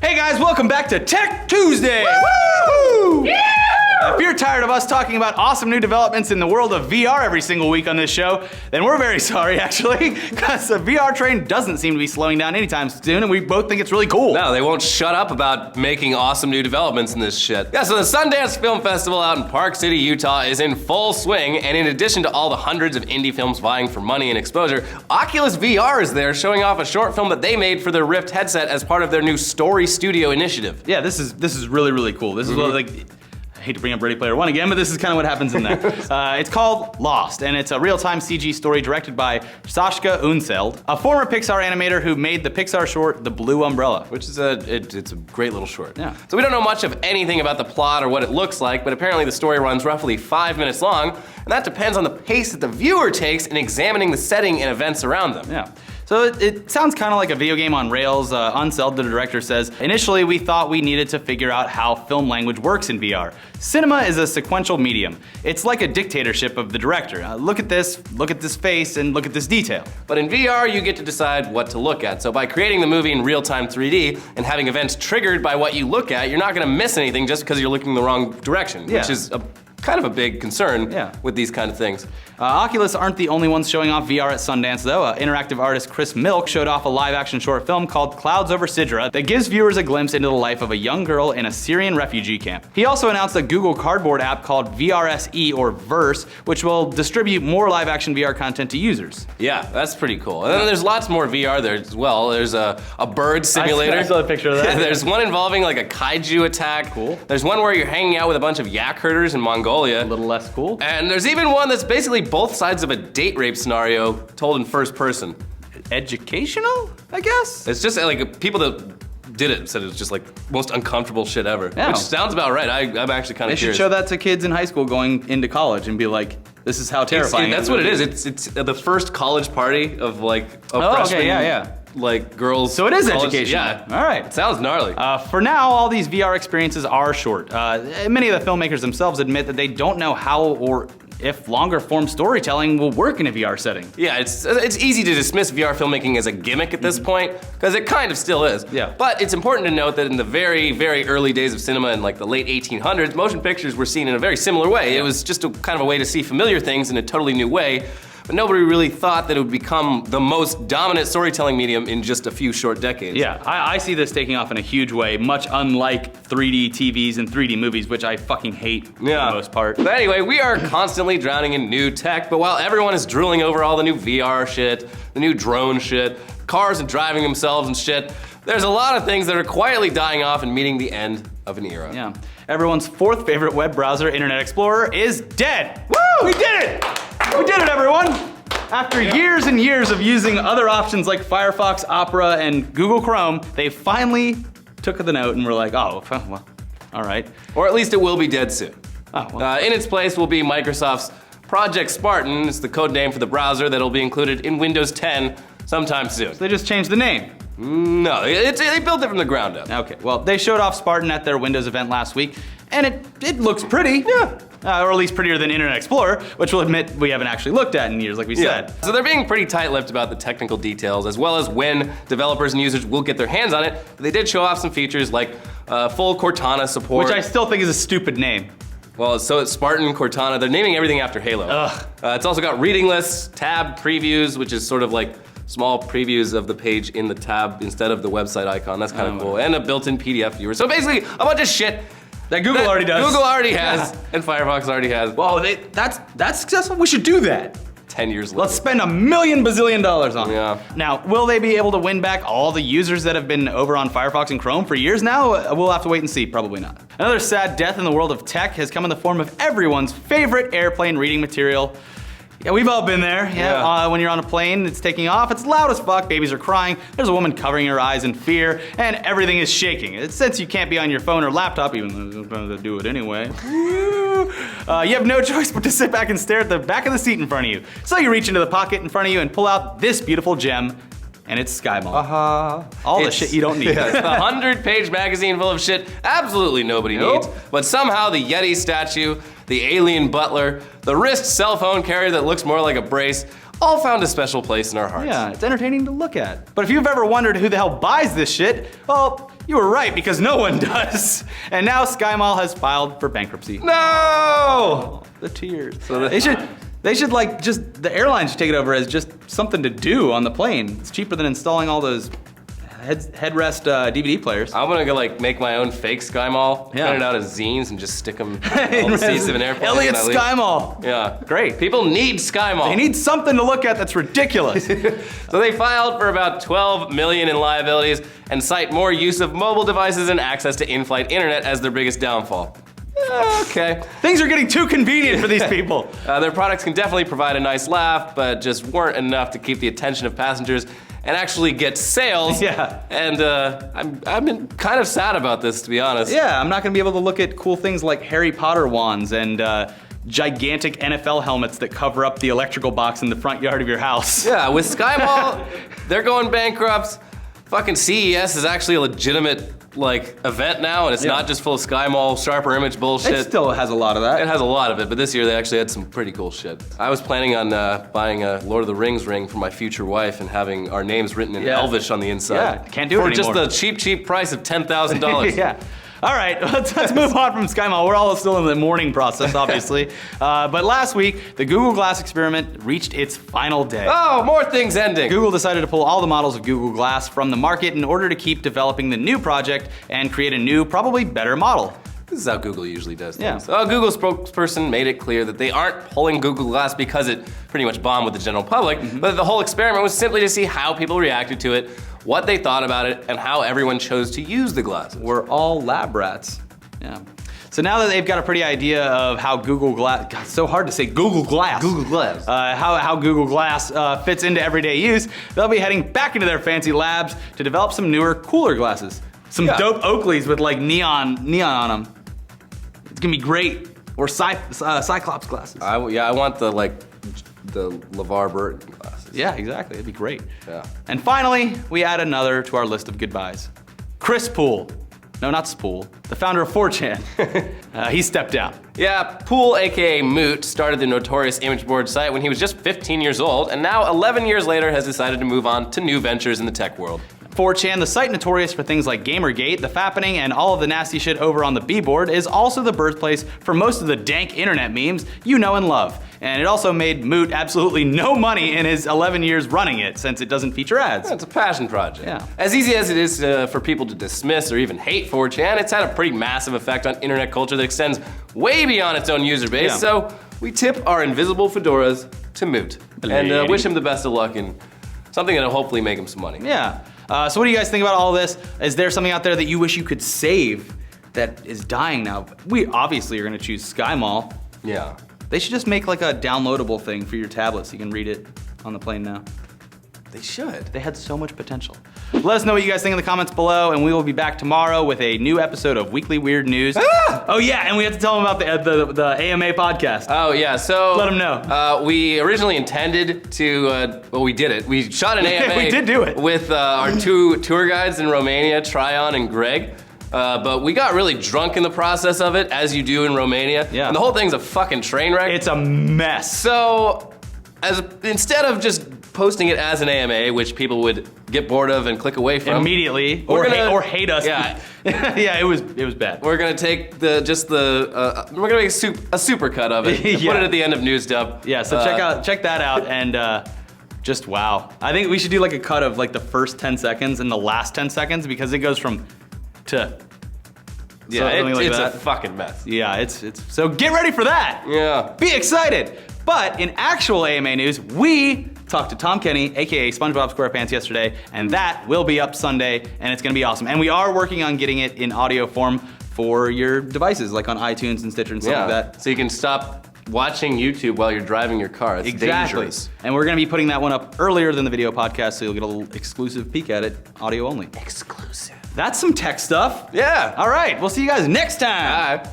Hey guys, welcome back to Tech Tuesday! Woo! Yeah! If you're tired of us talking about awesome new developments in the world of VR every single week on this show, then we're very sorry actually, because the VR train doesn't seem to be slowing down anytime soon, and we both think it's really cool. No, they won't shut up about making awesome new developments in this shit. Yeah, so the Sundance Film Festival out in Park City, Utah is in full swing, and in addition to all the hundreds of indie films vying for money and exposure, Oculus VR is there showing off a short film that they made for their Rift headset as part of their new Story Studio initiative. Yeah, this is really cool. This is what, like, I hate to bring up Ready Player One again, but this is kind of what happens in there. It's called Lost, and it's a real-time CG story directed by Sascha Unseld, a former Pixar animator who made the Pixar short The Blue Umbrella. Which is it's a great little short. Yeah. So we don't know much of anything about the plot or what it looks like, but apparently the story runs roughly 5 minutes long, and that depends on the pace that the viewer takes in examining the setting and events around them. Yeah. So it sounds kind of like a video game on rails. Unseld, the director, says, initially we thought we needed to figure out how film language works in VR. Cinema is a sequential medium. It's like a dictatorship of the director. Look at this face, and look at this detail. But in VR, you get to decide what to look at. So by creating the movie in real-time 3D and having events triggered by what you look at, you're not gonna miss anything just because you're looking in the wrong direction, which is kind of a big concern with these kind of things. Oculus aren't the only ones showing off VR at Sundance though. Interactive artist Chris Milk showed off a live-action short film called Clouds Over Sidra that gives viewers a glimpse into the life of a young girl in a Syrian refugee camp. He also announced a Google Cardboard app called VRSE or Verse, which will distribute more live-action VR content to users. Yeah, that's pretty cool. And then there's lots more VR there as well. There's a bird simulator. I saw the picture of that. There's one involving like a kaiju attack. Cool. There's one where you're hanging out with a bunch of yak herders in Mongolia. A little less cool. And there's even one that's basically both sides of a date rape scenario told in first person. Educational, I guess? It's just like people that did it said it was just like most uncomfortable shit ever. Yeah. Which sounds about right. I'm actually kind of curious. They should show that to kids in high school going into college and be like, this is how terrifying that's what it is. It's the first college party of like a freshman. Okay, yeah. Like girls. So it is college, educational. Yeah. All right. It sounds gnarly. For now, all these VR experiences are short. Many of the filmmakers themselves admit that they don't know how or if longer form storytelling will work in a VR setting. Yeah, it's easy to dismiss VR filmmaking as a gimmick at this point, because it kind of still is. Yeah. But it's important to note that in the very, very early days of cinema in like the late 1800s, motion pictures were seen in a very similar way. It was just kind of a way to see familiar things in a totally new way. But nobody really thought that it would become the most dominant storytelling medium in just a few short decades. Yeah, I see this taking off in a huge way, much unlike 3D TVs and 3D movies, which I fucking hate for the most part. But anyway, we are constantly drowning in new tech, but while everyone is drooling over all the new VR shit, the new drone shit, cars and driving themselves and shit, there's a lot of things that are quietly dying off and meeting the end of an era. Yeah, everyone's fourth favorite web browser, Internet Explorer, is dead. Woo! We did it! We did it, everyone! After years and years of using other options like Firefox, Opera, and Google Chrome, they finally took the note and were like, oh, well, all right. Or at least it will be dead soon. Oh, well. In its place will be Microsoft's Project Spartan. It's the code name for the browser that'll be included in Windows 10 sometime soon. So they just changed the name. No, they built it from the ground up. Okay, well, they showed off Spartan at their Windows event last week, and it looks pretty. Yeah. Or at least prettier than Internet Explorer, which we'll admit we haven't actually looked at in years, like we said. So they're being pretty tight-lipped about the technical details, as well as when developers and users will get their hands on it. But they did show off some features like full Cortana support. Which I still think is a stupid name. Well, so it's Spartan, Cortana. They're naming everything after Halo. Ugh. It's also got reading lists, tab previews, which is sort of like small previews of the page in the tab instead of the website icon. That's kind of cool. And a built-in PDF viewer. So basically, a bunch of shit that Google already does. Google already has, and Firefox already has. Whoa, that's successful. We should do that. 10 years later. Let's spend $1 million bazillion on it. Yeah. Now, will they be able to win back all the users that have been over on Firefox and Chrome for years now? We'll have to wait and see, probably not. Another sad death in the world of tech has come in the form of everyone's favorite airplane reading material. Yeah, we've all been there. Yeah. When you're on a plane, it's taking off, it's loud as fuck, babies are crying, there's a woman covering her eyes in fear, and everything is shaking. Since you can't be on your phone or laptop, even though you're going to do it anyway, you have no choice but to sit back and stare at the back of the seat in front of you. So you reach into the pocket in front of you and pull out this beautiful gem, and it's SkyMall. All the shit you don't need. It's a 100-page magazine full of shit absolutely nobody needs. But somehow the Yeti statue, the alien butler, the wrist cell phone carrier that looks more like a brace, all found a special place in our hearts. Yeah, it's entertaining to look at. But if you've ever wondered who the hell buys this shit, well, You were right, because no one does. And now SkyMall has filed for bankruptcy. No! Oh, the tears. So they should like just, the airlines should take it over as just something to do on the plane. It's cheaper than installing all those headrest DVD players. I'm gonna go like make my own fake SkyMall, Yeah. print it out as zines and just stick them on the seats of an airplane. Elliot's when I leave. SkyMall. Yeah. Great. People need SkyMall. They need something to look at that's ridiculous. So they filed for about $12 million in liabilities and cite more use of mobile devices and access to in-flight internet as their biggest downfall. Okay. Things are getting too convenient for these people. Their products can definitely provide a nice laugh, but just weren't enough to keep the attention of passengers and actually get sales. Yeah. And I'm kind of sad about this, to be honest. Yeah, I'm not gonna be able to look at cool things like Harry Potter wands and gigantic NFL helmets that cover up the electrical box in the front yard of your house. Yeah, with SkyMall, they're going bankrupt. Fucking CES is actually a legitimate like event now, and it's not just full of SkyMall sharper image bullshit. It still has a lot of that. It has a lot of it, but this year they actually had some pretty cool shit. I was planning on buying a Lord of the Rings ring for my future wife and having our names written in Elvish on the inside. Yeah, can't do it for just anymore. the cheap price of $10,000. Yeah. All right, let's move on from SkyMall. We're all still in the mourning process, obviously. But last week, the Google Glass experiment reached its final day. Oh, more things ending. Google decided to pull all the models of Google Glass from the market in order to keep developing the new project and create a new, probably better model. This is how Google usually does things. Yeah. Google spokesperson made it clear that they aren't pulling Google Glass because it pretty much bombed with the general public, but the whole experiment was simply to see how people reacted to it, what they thought about it, and how everyone chose to use the glasses. We're all lab rats. Yeah. So now that they've got a pretty idea of how Google Glass, God, it's so hard to say Google Glass. Google Glass. How Google Glass fits into everyday use, they'll be heading back into their fancy labs to develop some newer, cooler glasses. Some dope Oakleys with like neon on them. It's gonna be great. Or Cyclops glasses. I want the LeVar Burton glasses. Yeah, exactly. It'd be great. Yeah. And finally, we add another to our list of goodbyes. Chris Poole. No, not Spool. The founder of 4chan. He stepped down. Yeah, Poole, aka Moot, started the notorious image board site when he was just 15 years old, and now 11 years later has decided to move on to new ventures in the tech world. 4chan, the site notorious for things like Gamergate, the fappening, and all of the nasty shit over on the B-board, is also the birthplace for most of the dank internet memes you know and love. And it also made Moot absolutely no money in his 11 years running it, since it doesn't feature ads. Yeah, it's a passion project. Yeah. As easy as it is for people to dismiss or even hate 4chan, it's had a pretty massive effect on internet culture that extends way beyond its own user base, Yeah. so we tip our invisible fedoras to Moot. And wish him the best of luck in something that'll hopefully make him some money. Yeah. So what do you guys think about all this? Is there something out there that you wish you could save that is dying now? We obviously are gonna choose SkyMall. Yeah. They should just make like a downloadable thing for your tablet so you can read it on the plane now. They should. They had so much potential. Let us know what you guys think in the comments below, and we will be back tomorrow with a new episode of Weekly Weird News. Ah! Oh yeah, and we have to tell them about the AMA podcast. Oh yeah, so Let 'em know. We originally intended to, well, we did it. We shot an AMA. We did do it. With our two tour guides in Romania, Tryon and Greg. But we got really drunk in the process of it, as you do in Romania. Yeah. And the whole thing's a fucking train wreck. It's a mess. So, instead of just posting it as an AMA, which people would get bored of and click away from Immediately, We're or, gonna- or hate us. Yeah. Yeah, it was bad. we're gonna take we're gonna make a super cut of it. And Yeah. Put it at the end of News Dump. Yeah, so check that out, and just wow. I think we should do like a cut of like the first 10 seconds and the last 10 seconds, because it goes from to. Yeah, something like it's that. a fucking mess. Yeah, it's so get ready for that. Yeah. Be excited. But in actual AMA news, we talked to Tom Kenny, aka SpongeBob SquarePants, yesterday, and that will be up Sunday, and it's gonna be awesome. And we are working on getting it in audio form for your devices, like on iTunes and Stitcher and stuff like that. So you can stop watching YouTube while you're driving your car. It's dangerous. And we're gonna be putting that one up earlier than the video podcast, so you'll get a little exclusive peek at it, audio only. Exclusive. That's some tech stuff. Yeah. All right, we'll see you guys next time. Bye.